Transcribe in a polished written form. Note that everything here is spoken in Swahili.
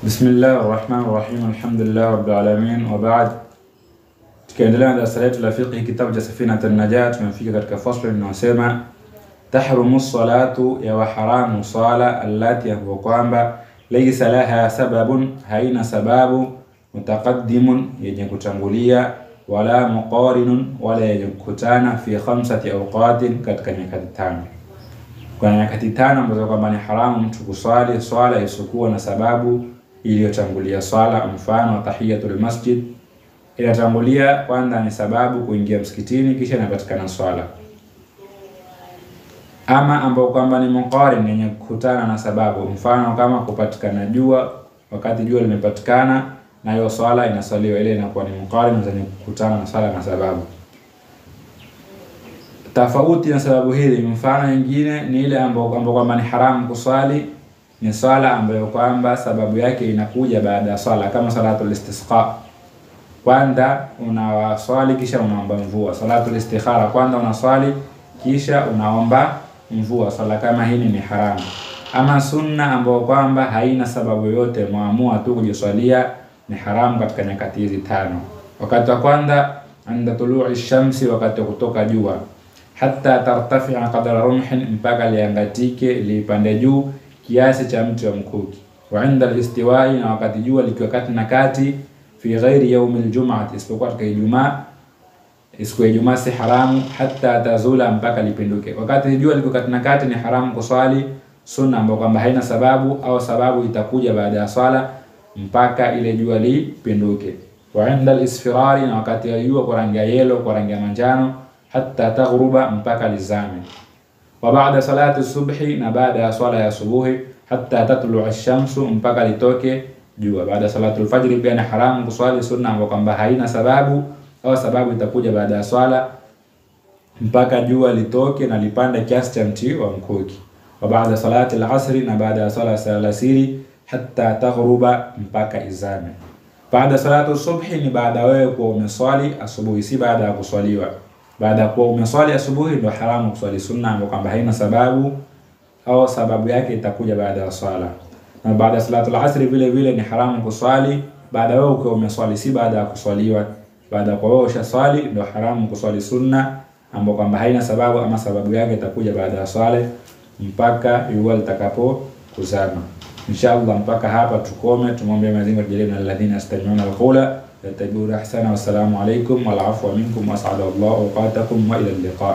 Bismillahir Rahmanir Rahim. Alhamdulillah Rabbil Alamin wa ba'd. Tukiendelea na darasa letu la fiqh kitabu cha Safinatun Najat, tumefika katika fasli inayosema tahrumu salatu, ya wa haramu sala, allati huwa kwamba laysa laha sababun, haina sababu, mutaqaddimun, yenye kutangulia, wala muqarinun, wala yenye kukutana, fi khamsati awqatin, katika nyakati tano. Kwa nyakati tano ambazo kwamba ni haramu mtu kuswali swala isiyokuwa na sababu iliyotangulia swala. Mfano, tahiyatul masjid inatangulia kwanza ni sababu kuingia msikitini, kisha inapatikana swala. Ama ambao kwamba ni muqarin, yenye kukutana na sababu, mfano kama kupatikana jua, wakati jua limepatikana na hiyo swala inaswaliwa, ile inakuwa ni muqarin, zenye kukutana na swala na sababu. Tofauti na sababu hili, mfano nyingine ni ile ambao kwamba ni haramu kuswali, ni swala ambayo kwamba sababu yake inakuja baada ya swala, kama salatul istisqa. Kwanza unawaswali kisha unaomba mvua. Salatul istikhara, kwanza unaswali kisha unaomba mvua. Swala kama hili ni haramu. Ama sunna ambayo kwamba haina sababu yoyote, muamua tu kujiswalia, ni haramu katika nyakati hizi tano. Wakati wa kwanza anda tulu'i shamsi, wakati kutoka jua, hatta tartafi'a qadra rumhin, mpaka liangatike lipande juu kiasi cha mti wa mkuki. Wa inda al-istiwa'i, na wakati jua likiwa kati na kati, fi ghairi yawm al-jum'ah, isipokuwa katika Ijumaa. Siku ya Ijumaa si haramu, hatta tazula, mpaka lipinduke. Wakati jua liko kati na kati ni haramu kuswali sunna ambayo kwamba haina sababu, au sababu itakuja baada ya swala, mpaka ile jua lipinduke. Wa inda al-isfirari, na wakati ya jua kwa rangi ya yellow, kwa rangi ya manjano, hatta taghruba, mpaka lizame. Wa baada salati subhi, na baada ya swala ya subuhi, hatta tatlu'a ash-shamsu, mpaka litoke jua. Baada salatul fajr pia ni haramu kuswali sunna ambayo kwamba haina sababu, au sababu itakuja baada ya swala, mpaka jua litoke na lipande kiasi cha mti wa mkuki. Wa baada salati al-asri, na baada ya swala ya alasiri, hatta taghruba, mpaka izame. Baada salatu subhi ni baada wewe kuwa umeswali asubuhi, si baada ya kuswaliwa. Baada kuwa umeswali asubuhi ndio haramu kuswali sunna ambayo kwamba haina sababu, au sababu yake itakuja baada ya swala. Na baada salatu al-asri vile vile ni haramu kuswali baada wewe ukiwa umeswali, si baada ya kuswaliwa. Baada kwa wewe ushaswali ndio haramu kuswali sunna ambayo kwamba haina sababu, ama sababu yake itakuja baada ya swala, mpaka jua litakapo kuzama. Inshallah mpaka hapa tukome. Tumwombe Mwenyezi Mungu tujalie na alladhina yastami'una al-qawla yattabi'una ahsana. Wassalamu alaykum wal afwa minkum wa as'adallahu awqatakum wa ila al-liqa.